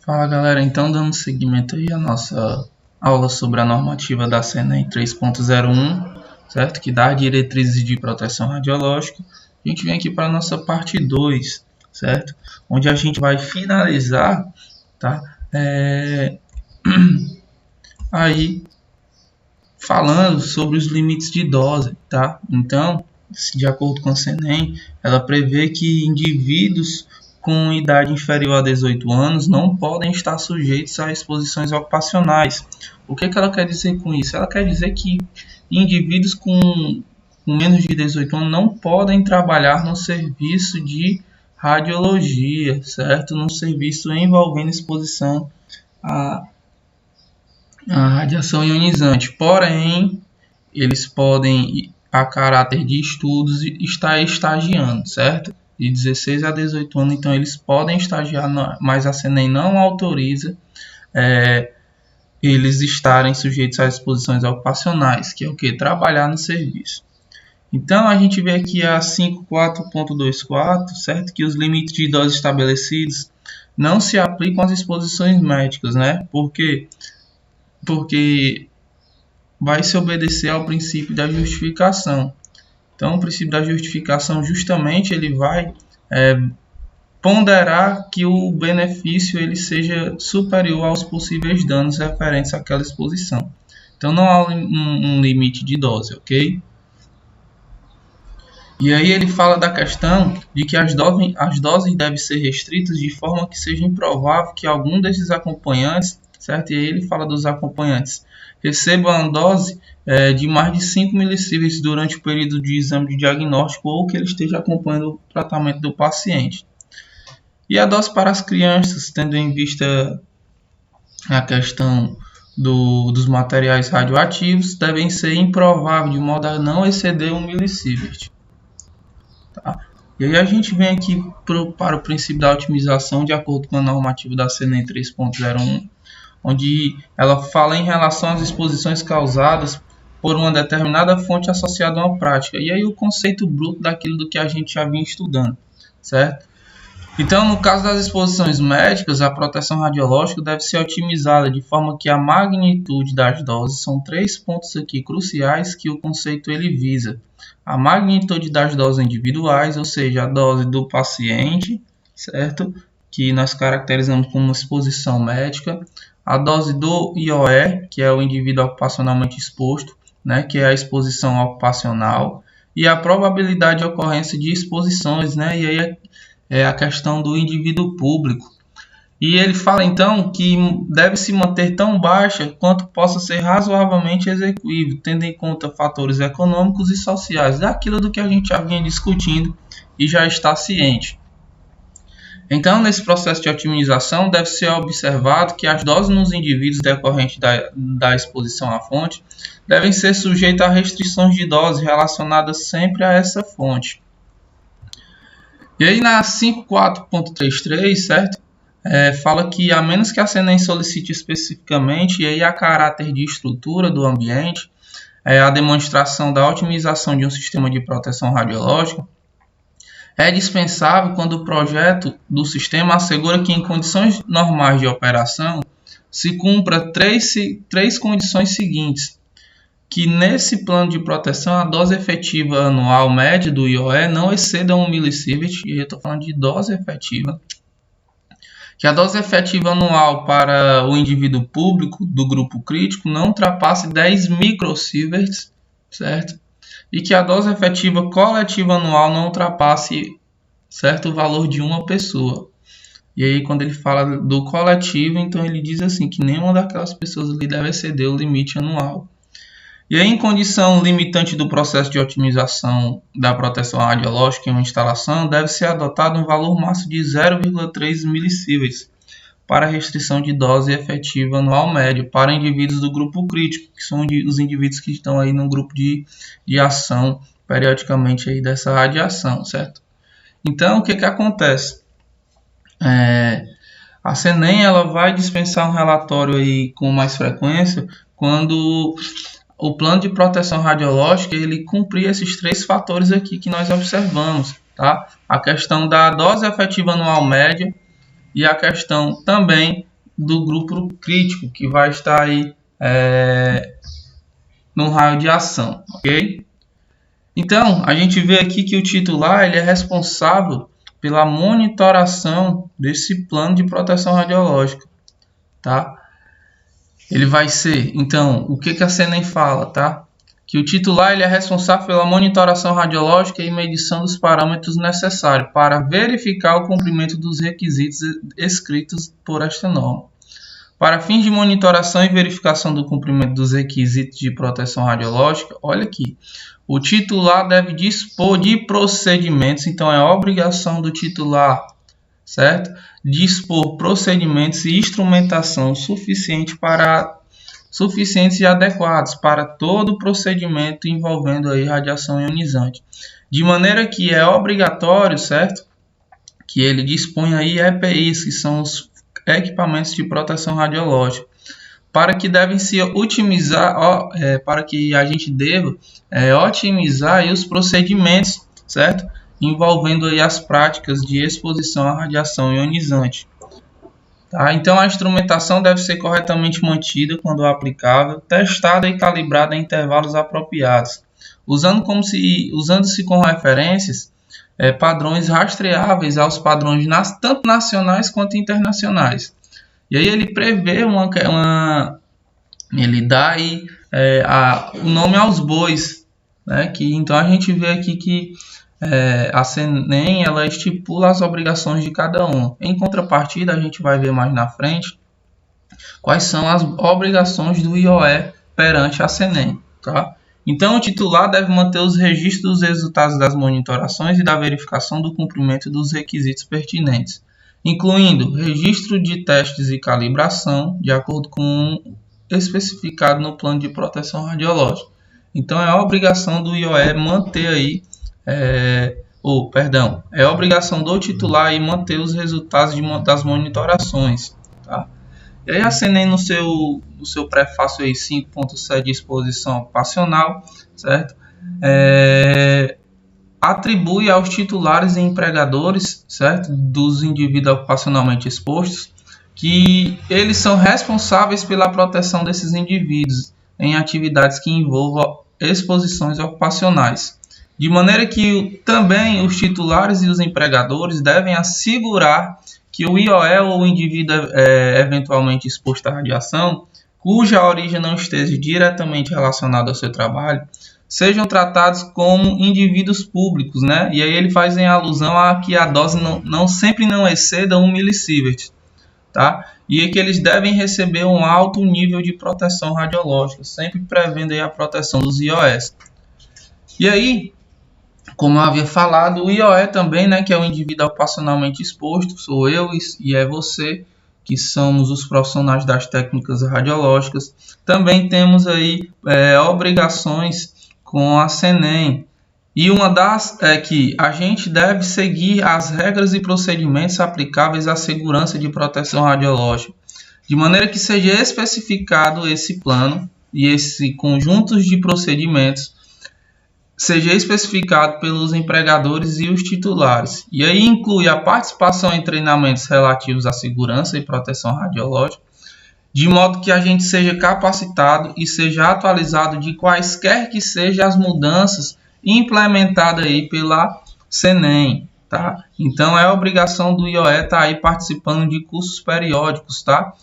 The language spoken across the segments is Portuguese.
Fala galera, então dando seguimento aí à nossa aula sobre a normativa da CNEM 3.01, certo? Que dá diretrizes de proteção radiológica. A gente vem aqui para a nossa parte 2, certo? Onde a gente vai finalizar, tá? Aí falando sobre os limites de dose, tá? Então, de acordo com a CNEM, ela prevê que indivíduos com idade inferior a 18 anos não podem estar sujeitos a exposições ocupacionais. O que ela quer dizer com isso? Ela quer dizer que indivíduos com menos de 18 anos não podem trabalhar no serviço de radiologia, certo? No serviço envolvendo exposição a radiação ionizante. Porém, eles podem, a caráter de estudos, estar estagiando, certo? De 16 a 18 anos, então eles podem estagiar, mas a CNEM não autoriza eles estarem sujeitos a exposições ocupacionais, que é o que? Trabalhar no serviço. Então, a gente vê aqui a 5.4.24, certo? Que os limites de dose estabelecidos não se aplicam às exposições médicas, né? Porque vai se obedecer ao princípio da justificação. Então, o princípio da justificação, justamente, ele vai ponderar que o benefício ele seja superior aos possíveis danos referentes àquela exposição. Então, não há um limite de dose, ok? E aí ele fala da questão de que as doses devem ser restritas de forma que seja improvável que algum desses acompanhantes, certo? E aí ele fala dos acompanhantes, recebam a dose de mais de 5 milisievert durante o período de exame de diagnóstico ou que ele esteja acompanhando o tratamento do paciente. E a dose para as crianças, tendo em vista a questão dos materiais radioativos, devem ser improváveis de modo a não exceder 1 milisievert. Tá? E aí a gente vem aqui para o princípio da otimização de acordo com a normativa da CNEM 3.01, onde ela fala em relação às exposições causadas por uma determinada fonte associada a uma prática. E aí o conceito bruto daquilo do que a gente já vinha estudando, certo? Então, no caso das exposições médicas, a proteção radiológica deve ser otimizada de forma que a magnitude das doses, são 3 pontos aqui cruciais que o conceito ele visa. A magnitude das doses individuais, ou seja, a dose do paciente, certo? Que nós caracterizamos como exposição médica. A dose do IOE, que é o indivíduo ocupacionalmente exposto, né? Que é a exposição ocupacional. E a probabilidade de ocorrência de exposições, né? E aí é a questão do indivíduo público. E ele fala então que deve se manter tão baixa quanto possa ser razoavelmente execuível, tendo em conta fatores econômicos e sociais, daquilo do que a gente já vinha discutindo e já está ciente. Então, nesse processo de otimização, deve ser observado que as doses nos indivíduos decorrentes da exposição à fonte devem ser sujeitas a restrições de dose relacionadas sempre a essa fonte. E aí na 5.4.33, certo? Fala que a menos que a CNEM solicite especificamente, e aí a caráter de estrutura do ambiente, a demonstração da otimização de um sistema de proteção radiológica, é dispensável quando o projeto do sistema assegura que em condições normais de operação se cumpra três condições seguintes. Que nesse plano de proteção a dose efetiva anual média do IOE não exceda 1 milisievert, e eu estou falando de dose efetiva. Que a dose efetiva anual para o indivíduo público do grupo crítico não ultrapasse 10 microsieverts, certo? E que a dose efetiva coletiva anual não ultrapasse certo valor de uma pessoa. E aí quando ele fala do coletivo, então ele diz assim que nenhuma daquelas pessoas ali deve exceder o limite anual. E aí, em condição limitante do processo de otimização da proteção radiológica em uma instalação, deve ser adotado um valor máximo de 0,3 milisievert para restrição de dose efetiva anual média para indivíduos do grupo crítico, que são os indivíduos que estão aí no grupo de ação periodicamente aí dessa radiação, certo? Então, o que acontece? A CNEM ela vai dispensar um relatório aí com mais frequência quando o plano de proteção radiológica ele cumprir esses 3 fatores aqui que nós observamos, tá? A questão da dose efetiva anual média e a questão também do grupo crítico, que vai estar aí no raio de ação, ok? Então, a gente vê aqui que o titular ele é responsável pela monitoração desse plano de proteção radiológica, tá? Ele vai ser, então, o que a CNEM fala, tá? Que o titular ele é responsável pela monitoração radiológica e medição dos parâmetros necessários para verificar o cumprimento dos requisitos escritos por esta norma. Para fins de monitoração e verificação do cumprimento dos requisitos de proteção radiológica, olha aqui, o titular deve dispor de procedimentos, então é obrigação do titular, certo? Dispor procedimentos e instrumentação suficientes e adequados para todo procedimento envolvendo aí radiação ionizante. De maneira que é obrigatório, certo? Que ele dispõe aí EPIs, que são os equipamentos de proteção radiológica, para que devem se otimizar, para que a gente deva otimizar aí os procedimentos, certo? Envolvendo aí as práticas de exposição à radiação ionizante. Tá? Então a instrumentação deve ser corretamente mantida quando aplicável, testada e calibrada em intervalos apropriados, usando-se como referências padrões rastreáveis aos padrões tanto nacionais quanto internacionais. E aí ele prevê ele dá aí o nome aos bois, né? Então a gente vê aqui que a CNEM ela estipula as obrigações de cada um. Em contrapartida, a gente vai ver mais na frente quais são as obrigações do IOE perante a CNEM, tá? Então, o titular deve manter os registros dos resultados das monitorações e da verificação do cumprimento dos requisitos pertinentes, incluindo registro de testes e calibração, de acordo com o especificado no plano de proteção radiológica. Então, é a obrigação do IOE manter aí, é obrigação do titular aí manter os resultados das monitorações, tá? E aí a CNEM no seu prefácio aí 5.7 de exposição ocupacional, certo? Atribui aos titulares e empregadores, certo? Dos indivíduos ocupacionalmente expostos, que eles são responsáveis pela proteção desses indivíduos em atividades que envolvam exposições ocupacionais. De maneira que também os titulares e os empregadores devem assegurar que o IOE ou o indivíduo eventualmente exposto à radiação, cuja origem não esteja diretamente relacionada ao seu trabalho, sejam tratados como indivíduos públicos, né? E aí ele faz em alusão a que a dose sempre não exceda 1 milisievert, tá? E que eles devem receber um alto nível de proteção radiológica, sempre prevendo aí a proteção dos IOEs. E aí, como eu havia falado, o IOE também, né, que é o indivíduo ocupacionalmente exposto, sou eu e é você, que somos os profissionais das técnicas radiológicas. Também temos aí obrigações com a CNEM. E uma das é que a gente deve seguir as regras e procedimentos aplicáveis à segurança de proteção radiológica, de maneira que seja especificado esse plano e esse conjunto de procedimentos seja especificado pelos empregadores e os titulares. E aí inclui a participação em treinamentos relativos à segurança e proteção radiológica, de modo que a gente seja capacitado e seja atualizado de quaisquer que sejam as mudanças implementadas aí pela CNEM, tá? Então é a obrigação do IOE estar aí participando de cursos periódicos, tá?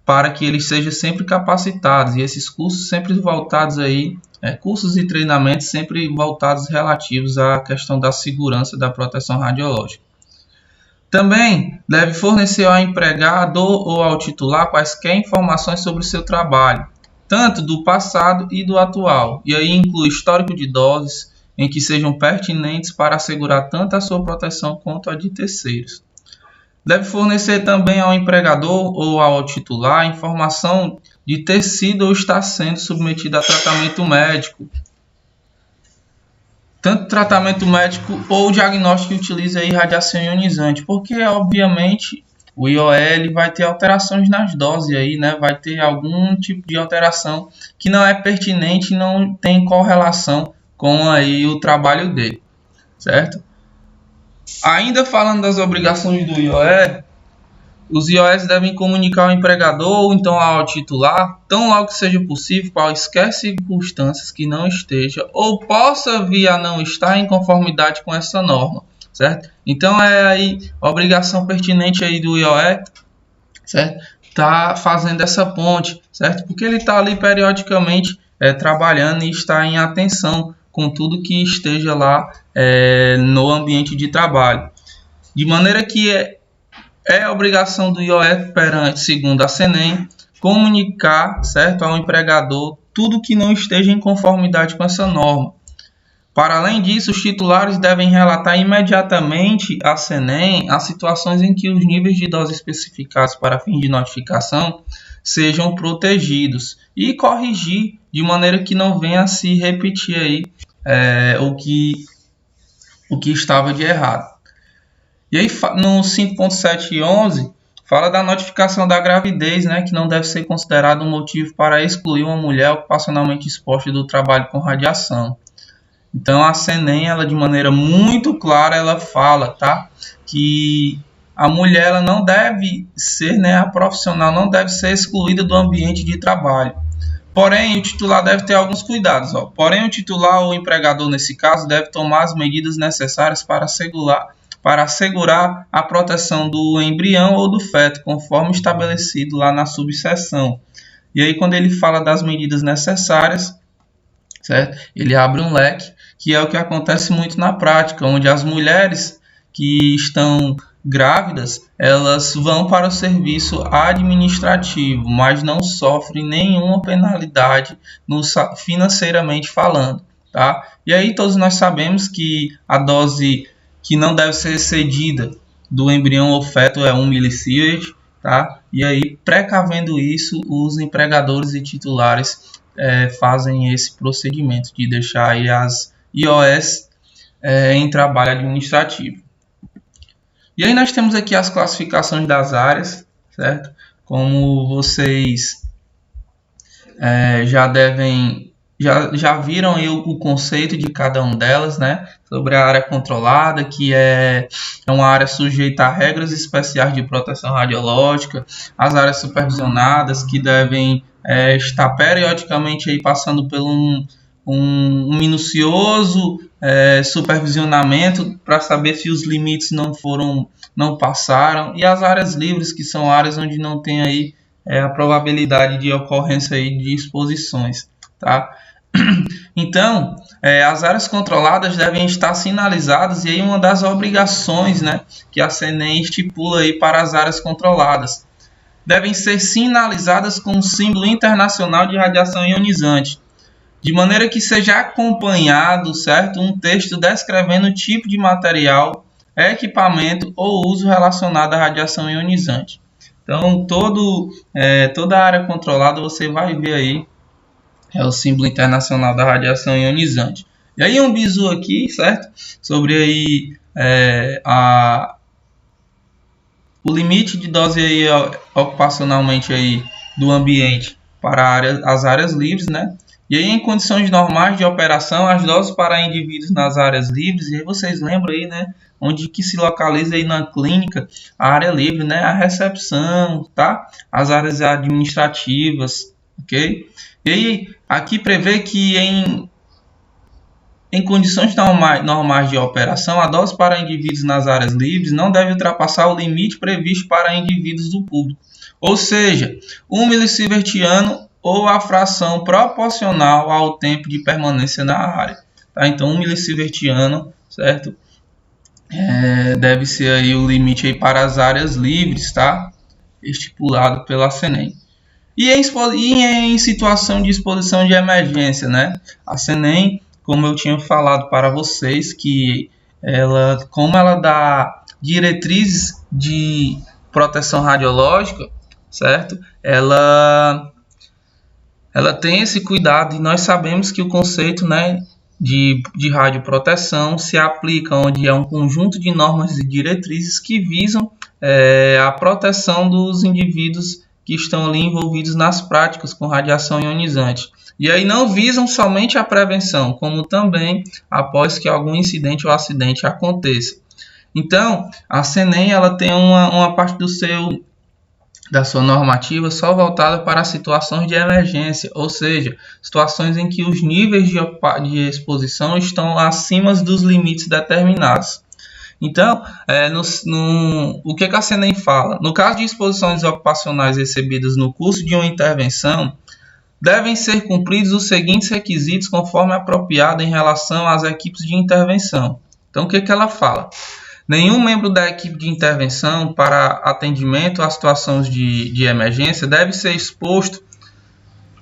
Para que eles sejam sempre capacitados, e esses cursos sempre voltados aí, cursos e treinamentos sempre voltados relativos à questão da segurança da proteção radiológica. Também deve fornecer ao empregado ou ao titular quaisquer informações sobre o seu trabalho, tanto do passado e do atual, e aí inclui histórico de doses em que sejam pertinentes para assegurar tanto a sua proteção quanto a de terceiros. Deve fornecer também ao empregador ou ao titular informação de ter sido ou estar sendo submetido a tratamento médico, tanto tratamento médico ou diagnóstico que utiliza aí radiação ionizante, porque obviamente o IOE ele vai ter alterações nas doses aí, né? Vai ter algum tipo de alteração que não é pertinente e não tem correlação com aí o trabalho dele, certo? Ainda falando das obrigações do IOE, Os IOS devem comunicar ao empregador ou então ao titular, tão logo que seja possível, quaisquer circunstâncias que não esteja ou possa vir a não estar em conformidade com essa norma, certo? Então é aí a obrigação pertinente aí do IOE, certo? Tá fazendo essa ponte, certo? Porque ele está ali periodicamente trabalhando e está em atenção com tudo que esteja lá no ambiente de trabalho. De maneira que é obrigação do IOE perante, segundo a SENEM, comunicar, certo, ao empregador tudo que não esteja em conformidade com essa norma. Para além disso, os titulares devem relatar imediatamente à SENEM as situações em que os níveis de dose especificados para fim de notificação sejam protegidos e corrigir de maneira que não venha a se repetir aí, o que estava de errado. E aí no 5.711 fala da notificação da gravidez, né, que não deve ser considerado um motivo para excluir uma mulher ocupacionalmente exposta do trabalho com radiação. Então a SENEM, ela de maneira muito clara, ela fala, tá, que a mulher ela não deve ser, né, a profissional não deve ser excluída do ambiente de trabalho. Porém, o titular deve ter alguns cuidados. Ó. Porém, o titular ou o empregador, nesse caso, deve tomar as medidas necessárias para assegurar a proteção do embrião ou do feto, conforme estabelecido lá na subseção. E aí, quando ele fala das medidas necessárias, certo? Ele abre um leque, que é o que acontece muito na prática, onde as mulheres que estão grávidas, elas vão para o serviço administrativo, mas não sofrem nenhuma penalidade financeiramente falando, tá? E aí todos nós sabemos que a dose que não deve ser excedida do embrião ou feto é 1 milisievert, tá? E aí, precavendo isso, os empregadores e titulares fazem esse procedimento de deixar aí as IOS em trabalho administrativo. E aí nós temos aqui as classificações das áreas, certo? Como vocês já viram aí o conceito de cada uma delas, né? Sobre a área controlada, que é uma área sujeita a regras especiais de proteção radiológica, as áreas supervisionadas, que devem estar periodicamente aí passando por um minucioso supervisionamento para saber se os limites não passaram, e as áreas livres, que são áreas onde não tem aí a probabilidade de ocorrência aí de exposições, tá? Então, as áreas controladas devem estar sinalizadas, e aí uma das obrigações, né, que a SENEM estipula aí para as áreas controladas, devem ser sinalizadas com um símbolo internacional de radiação ionizante, de maneira que seja acompanhado, certo, um texto descrevendo o tipo de material, equipamento ou uso relacionado à radiação ionizante. Então, toda a área controlada você vai ver aí o símbolo internacional da radiação ionizante. E aí um bizu aqui, certo, sobre aí o limite de dose aí, ocupacionalmente aí do ambiente para as áreas livres, né? E aí, em condições normais de operação, as doses para indivíduos nas áreas livres, e aí vocês lembram aí, né, onde que se localiza aí na clínica a área livre, né, a recepção, tá? As áreas administrativas, ok? E aí, aqui prevê que em condições normais de operação, a dose para indivíduos nas áreas livres não deve ultrapassar o limite previsto para indivíduos do público, ou seja, 1 milisievert ou a fração proporcional ao tempo de permanência na área. Tá? Então, 1 milisievert, certo? Deve ser aí o limite aí para as áreas livres, tá? Estipulado pela SENEM. E em situação de exposição de emergência, né? A SENEM, como eu tinha falado para vocês, que como ela dá diretrizes de proteção radiológica, certo? Ela tem esse cuidado, e nós sabemos que o conceito, né, de radioproteção se aplica onde é um conjunto de normas e diretrizes que visam a proteção dos indivíduos que estão ali envolvidos nas práticas com radiação ionizante. E aí não visam somente a prevenção, como também após que algum incidente ou acidente aconteça. Então, a SENEM ela tem uma parte do seu da sua normativa só voltada para situações de emergência, ou seja, situações em que os níveis de exposição estão acima dos limites determinados. Então, o que a CNEM fala? No caso de exposições ocupacionais recebidas no curso de uma intervenção, devem ser cumpridos os seguintes requisitos conforme apropriado em relação às equipes de intervenção. Então, o que ela fala? Nenhum membro da equipe de intervenção para atendimento a situações de emergência deve ser exposto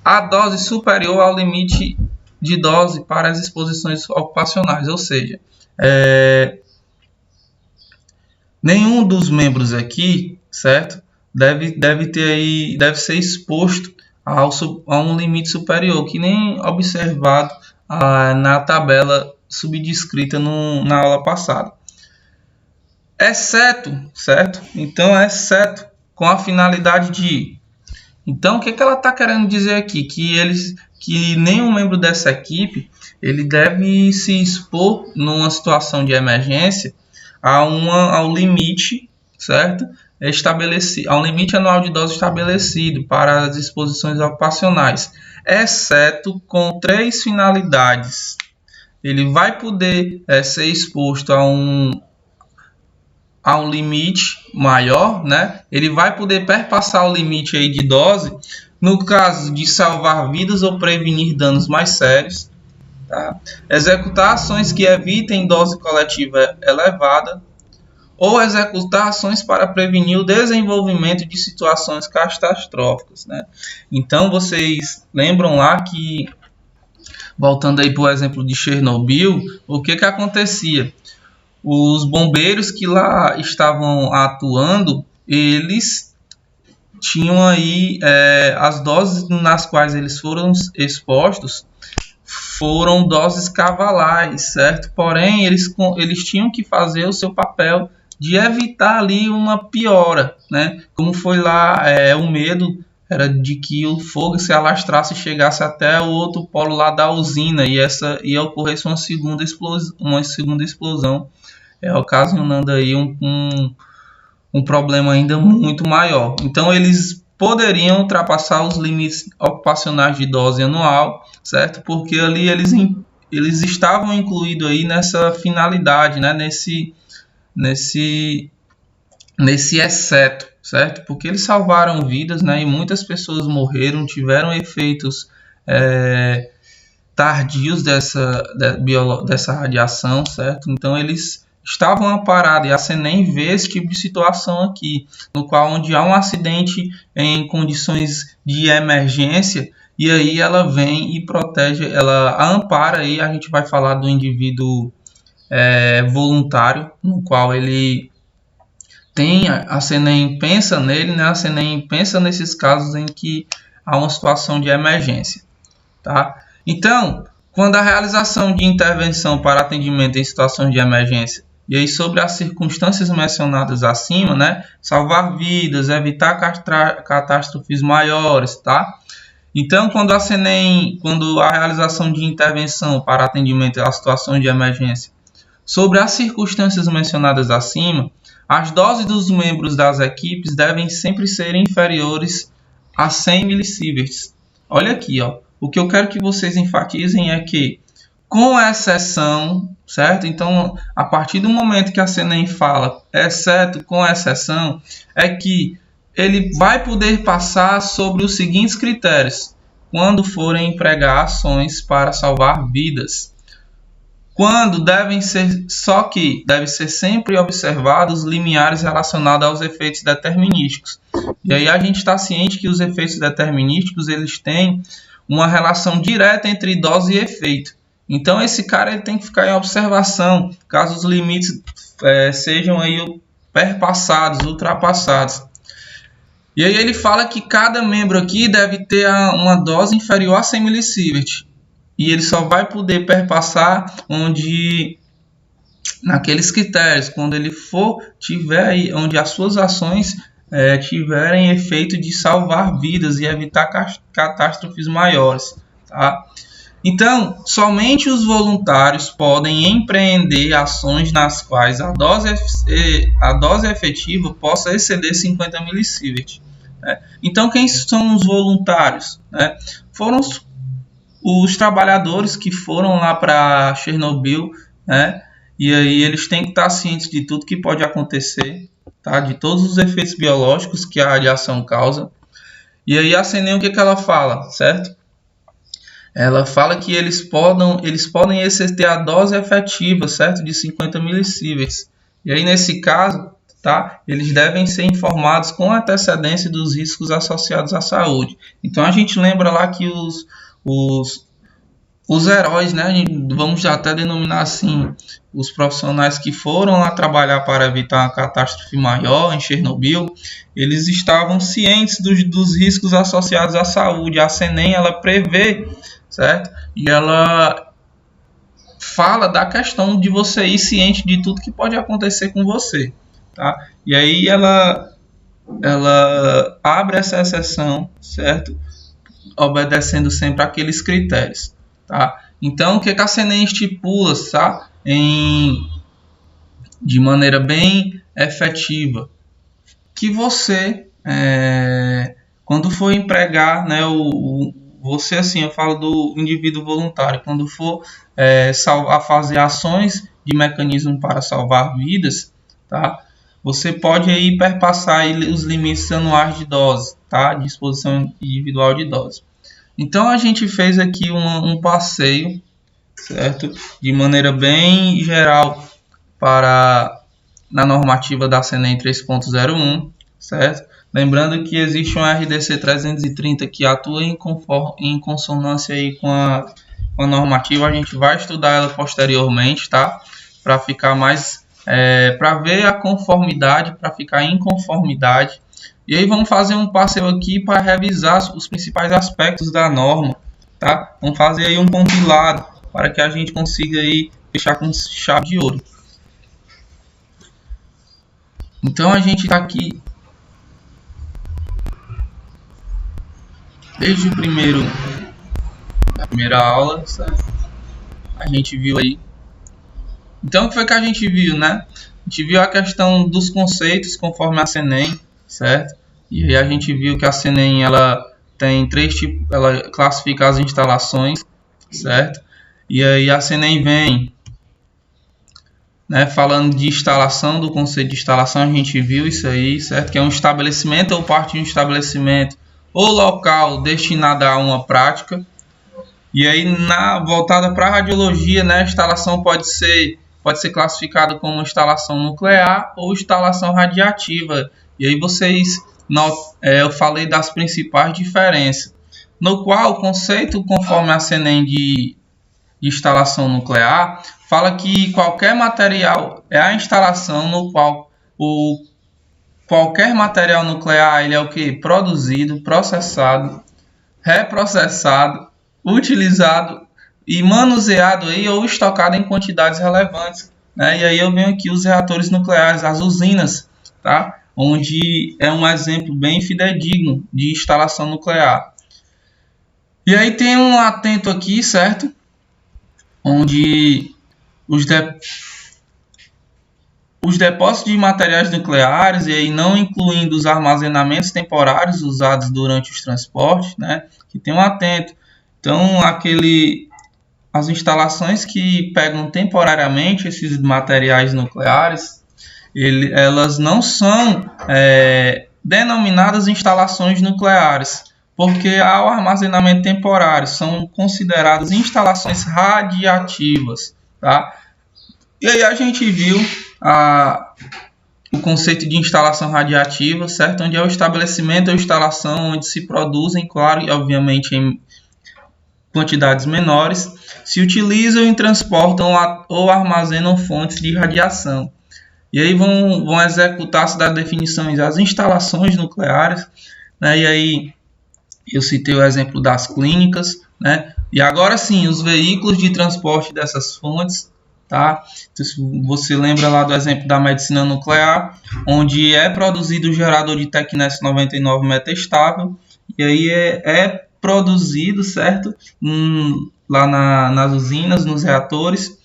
a dose superior ao limite de dose para as exposições ocupacionais, ou seja, nenhum dos membros aqui, certo, deve ser exposto a um limite superior, que nem observado na tabela subdescrita na aula passada. Exceto, certo? Então, exceto com a finalidade de... Então, o que ela está querendo dizer aqui? Que nenhum membro dessa equipe ele deve se expor numa situação de emergência ao limite, certo? Estabelecido, ao limite anual de dose estabelecido para as exposições ocupacionais, exceto com 3 finalidades. Ele vai poder ser exposto a um limite maior, né? Ele vai poder perpassar o limite aí de dose no caso de salvar vidas ou prevenir danos mais sérios, tá? Executar ações que evitem dose coletiva elevada ou executar ações para prevenir o desenvolvimento de situações catastróficas, né? Então, vocês lembram lá que, voltando aí para o exemplo de Chernobyl, o que acontecia? Os bombeiros que lá estavam atuando, eles tinham aí as doses nas quais eles foram expostos foram doses cavalares, certo? Porém, eles tinham que fazer o seu papel de evitar ali uma piora, né? Como foi lá, o medo era de que o fogo se alastrasse e chegasse até o outro polo lá da usina e ocorresse uma segunda explosão, ocasionando aí um problema ainda muito maior. Então, eles poderiam ultrapassar os limites ocupacionais de dose anual, certo? Porque ali eles estavam incluídos aí nessa finalidade, né? Nesse exceto, certo? Porque eles salvaram vidas, né? E muitas pessoas morreram, tiveram efeitos tardios dessa radiação, certo? Então, eles estavam amparados, e a CNEM vê esse tipo de situação aqui, no qual onde há um acidente em condições de emergência, e aí ela vem e protege, ela ampara, aí a gente vai falar do indivíduo voluntário, no qual ele tem, a CNEM pensa nele, né? A CNEM pensa nesses casos em que há uma situação de emergência, tá? Então, quando a realização de intervenção para atendimento em situações de emergência, e aí sobre as circunstâncias mencionadas acima, né? Salvar vidas, evitar catástrofes maiores, tá? Então, quando a realização de intervenção para atendimento a situações de emergência, sobre as circunstâncias mencionadas acima, as doses dos membros das equipes devem sempre ser inferiores a 100 millisieverts. Olha aqui, ó. O que eu quero que vocês enfatizem é que, com exceção, certo? Então, a partir do momento que a CNEM fala, exceto, com exceção, é que ele vai poder passar sobre os seguintes critérios quando forem empregar ações para salvar vidas. Deve ser sempre observados os limiares relacionados aos efeitos determinísticos. E aí a gente está ciente que os efeitos determinísticos eles têm uma relação direta entre dose e efeito. Então esse cara ele tem que ficar em observação caso os limites sejam aí perpassados, ultrapassados. E aí ele fala que cada membro aqui deve ter uma dose inferior a 100 millisieverts. E ele só vai poder perpassar naqueles critérios, quando ele tiver aí, onde as suas ações tiverem efeito de salvar vidas e evitar catástrofes maiores, tá? Então, somente os voluntários podem empreender ações nas quais a dose efetiva possa exceder 50 millisieverts. né? Então, quem são os voluntários, né? Foram os trabalhadores que foram lá para Chernobyl, né? E aí eles têm que estar cientes de tudo que pode acontecer, tá? De todos os efeitos biológicos que a radiação causa. E aí a CNEM, o que ela fala, certo? Ela fala que eles podem exceder a dose efetiva, certo? De 50 milissieverts. E aí nesse caso, tá? Eles devem ser informados com antecedência dos riscos associados à saúde. Então a gente lembra lá que os heróis, né? Vamos até denominar assim, os profissionais que foram lá trabalhar para evitar uma catástrofe maior em Chernobyl, eles estavam cientes dos riscos associados à saúde. A CNEM, ela prevê, certo? E ela fala da questão de você ir ciente de tudo que pode acontecer com você, tá? E aí ela abre essa exceção, certo? Obedecendo sempre aqueles critérios, tá? Então, o que a CNEM estipula, tá? De maneira bem efetiva, que você, quando for empregar, né, você, assim, eu falo do indivíduo voluntário, quando for fazer ações de mecanismo para salvar vidas, tá? Você pode aí perpassar os limites anuais de dose, tá? De exposição individual de dose. Então a gente fez aqui um passeio, certo? De maneira bem geral na normativa da CNEM 3.01, certo? Lembrando que existe um RDC 330 que atua em consonância aí com a normativa. A gente vai estudar ela posteriormente, tá? Para ficar mais, para ver a conformidade, para ficar em conformidade. E aí vamos fazer um passeio aqui para revisar os principais aspectos da norma, tá? Vamos fazer aí um compilado para que a gente consiga aí fechar com chave de ouro. Então a gente está aqui desde a primeira aula, certo? A gente viu aí. Então o que foi que a gente viu, né? A gente viu a questão dos conceitos conforme a CNEM, certo? E aí a gente viu que a CNEM, ela tem 3 tipos, ela classifica as instalações, certo? E aí a CNEM vem, né, falando de instalação, do conceito de instalação, a gente viu isso aí, certo? Que é um estabelecimento ou parte de um estabelecimento ou local destinado a uma prática. E aí, voltada para a radiologia, né, a instalação pode ser classificada como instalação nuclear ou instalação radiativa. E aí eu falei das principais diferenças, no qual o conceito conforme a CNEM de instalação nuclear fala que qualquer material é a instalação no qual qualquer material nuclear ele é o que? Produzido, processado, reprocessado, utilizado e manuseado aí, ou estocado em quantidades relevantes, né? E aí eu venho aqui os reatores nucleares, as usinas, tá? Onde é um exemplo bem fidedigno de instalação nuclear. E aí tem um atento aqui, certo? Onde os depósitos de materiais nucleares, e aí não incluindo os armazenamentos temporários usados durante os transportes, né? Que tem um atento. Então, as instalações que pegam temporariamente esses materiais nucleares, elas não são denominadas instalações nucleares, porque ao armazenamento temporário são consideradas instalações radiativas, tá? E aí a gente viu o conceito de instalação radiativa, certo? Onde é o estabelecimento ou instalação onde se produzem, claro, e obviamente em quantidades menores, se utilizam e transportam ou armazenam fontes de radiação. E aí vão executar-se das definições as instalações nucleares, né? E aí eu citei o exemplo das clínicas, né? E agora sim, os veículos de transporte dessas fontes, tá? Então, se você lembra lá do exemplo da medicina nuclear, onde é produzido o gerador de Tecnes 99 metastável, e aí é produzido, certo? Lá nas usinas, nos reatores,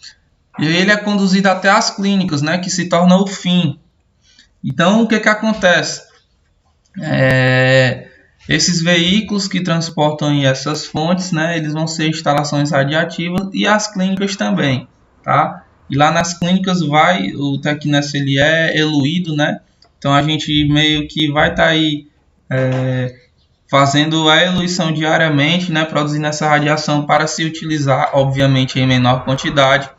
e aí ele é conduzido até as clínicas, né? Que se torna o fim. Então, o que acontece? Esses veículos que transportam essas fontes, né, eles vão ser instalações radiativas e as clínicas também, tá? E lá nas clínicas o Tecness ele é eluído, né? Então a gente meio que vai estar aí fazendo a eluição diariamente, né, produzindo essa radiação para se utilizar, obviamente, em menor quantidade,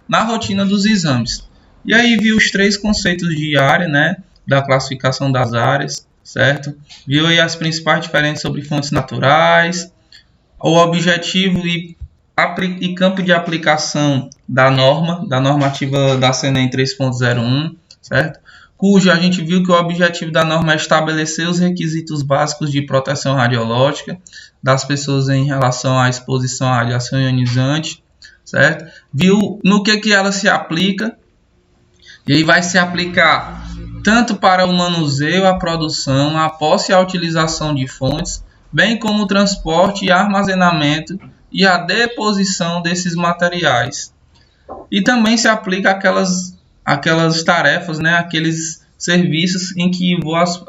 na rotina dos exames. E aí viu os 3 conceitos de área, né, da classificação das áreas, certo? Viu aí as principais diferenças sobre fontes naturais, o objetivo e campo de aplicação da normativa da CNEM 3.01, certo? Cujo a gente viu que o objetivo da norma é estabelecer os requisitos básicos de proteção radiológica das pessoas em relação à exposição à radiação ionizante, certo? Viu no que ela se aplica, e aí vai se aplicar tanto para o manuseio, a produção, a posse e a utilização de fontes, bem como o transporte e armazenamento e a deposição desses materiais. E também se aplica aquelas tarefas, né, aqueles serviços em que envolve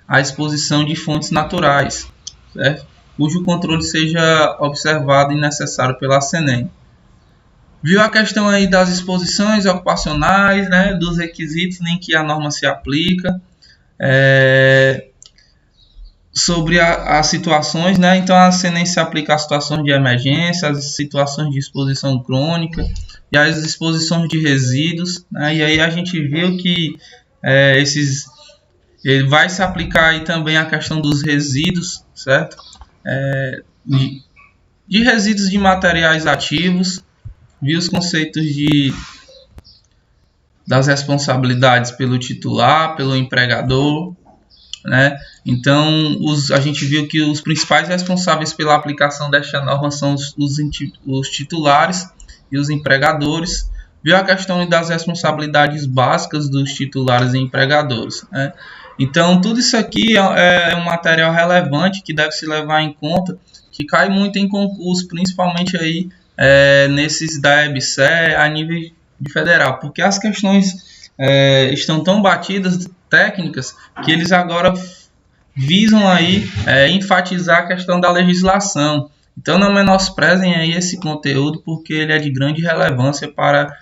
a exposição de fontes naturais, certo? Cujo controle seja observado e necessário pela CNEM. Viu a questão aí das exposições ocupacionais, né, dos requisitos em que a norma se aplica, sobre as situações, né? Então a CNEM se aplica às situações de emergência, às situações de exposição crônica e às exposições de resíduos, né? E aí a gente viu que ele vai se aplicar aí também a questão dos resíduos, certo? De resíduos de materiais ativos, viu os conceitos das responsabilidades pelo titular, pelo empregador, né? Então a gente viu que os principais responsáveis pela aplicação desta norma são os titulares e os empregadores. Viu a questão das responsabilidades básicas dos titulares e empregadores, né? Então tudo isso aqui é um material relevante que deve se levar em conta, que cai muito em concurso, principalmente aí nesses da EBSE a nível de federal, porque as questões estão tão batidas, técnicas, que eles agora visam aí enfatizar a questão da legislação. Então não menosprezem aí esse conteúdo, porque ele é de grande relevância para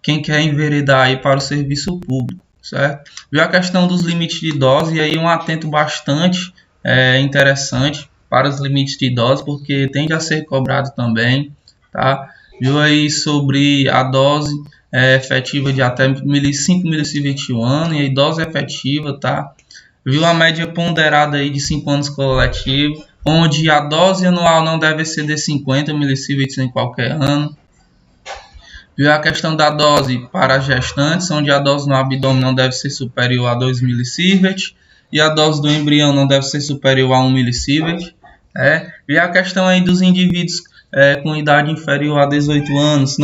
quem quer enveredar aí para o serviço público, certo? Viu a questão dos limites de dose, e aí um atento bastante interessante para os limites de dose, porque tende a ser cobrado também, tá? Viu aí sobre a dose efetiva de até 5 milisievert ao ano, e a dose efetiva, tá? Viu a média ponderada aí de 5 anos coletivo, onde a dose anual não deve ser de 50 milisievert em qualquer ano. Viu a questão da dose para gestantes, onde a dose no abdômen não deve ser superior a 2 milisievert e a dose do embrião não deve ser superior a 1 milisievert. Viu a questão aí dos indivíduos com idade inferior a 18 anos,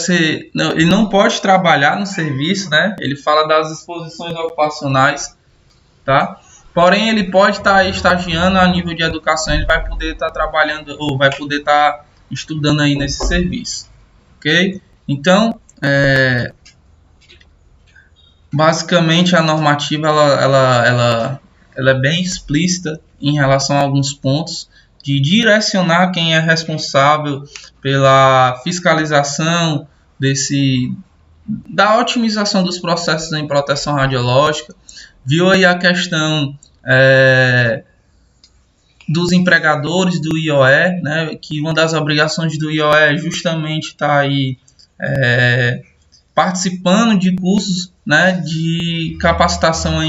ele não pode trabalhar no serviço, né? Ele fala das exposições ocupacionais, tá? Porém, ele pode estar estagiando a nível de educação, ele vai poder estar trabalhando ou vai poder estar estudando aí nesse serviço, ok? Então, basicamente a normativa ela é bem explícita em relação a alguns pontos, de direcionar quem é responsável pela fiscalização da otimização dos processos em proteção radiológica. Viu aí a questão dos empregadores do IOE, né, que uma das obrigações do IOE é justamente estar aí participando de cursos, né, de capacitação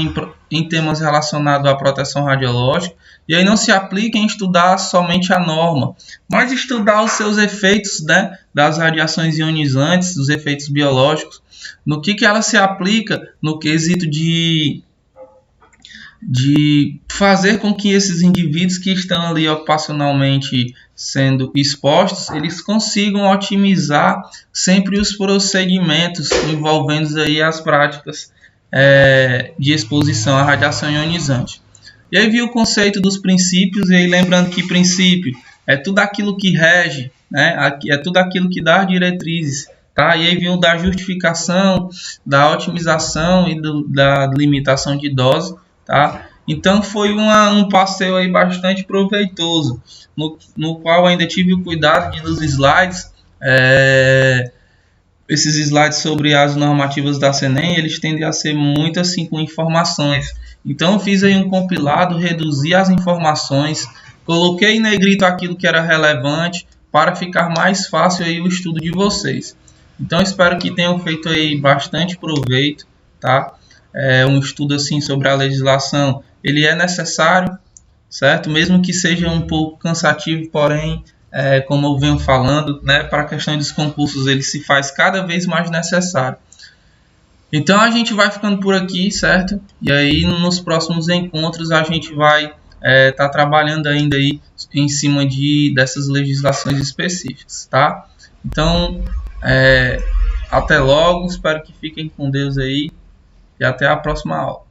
em temas relacionados à proteção radiológica. E aí não se aplica em estudar somente a norma, mas estudar os seus efeitos, né, das radiações ionizantes, dos efeitos biológicos, no que ela se aplica no quesito de fazer com que esses indivíduos que estão ali ocupacionalmente sendo expostos, eles consigam otimizar sempre os procedimentos envolvendo aí as práticas de exposição à radiação ionizante. E aí viu o conceito dos princípios, e aí lembrando que princípio é tudo aquilo que rege, né? É tudo aquilo que dá diretrizes, tá? E aí viu da justificação, da otimização e da limitação de dose, tá? Então foi um passeio aí bastante proveitoso, no qual ainda tive o cuidado de nos slides, esses slides sobre as normativas da Senem, eles tendem a ser muito assim com informações. Então eu fiz aí um compilado, reduzi as informações, coloquei em negrito aquilo que era relevante para ficar mais fácil aí o estudo de vocês. Então espero que tenham feito aí bastante proveito, tá? Um estudo assim sobre a legislação, ele é necessário, certo? Mesmo que seja um pouco cansativo, porém, como eu venho falando, né, para a questão dos concursos, ele se faz cada vez mais necessário. Então a gente vai ficando por aqui, certo? E aí nos próximos encontros a gente vai estar trabalhando ainda aí em cima dessas legislações específicas, tá? Então, até logo, espero que fiquem com Deus aí e até a próxima aula.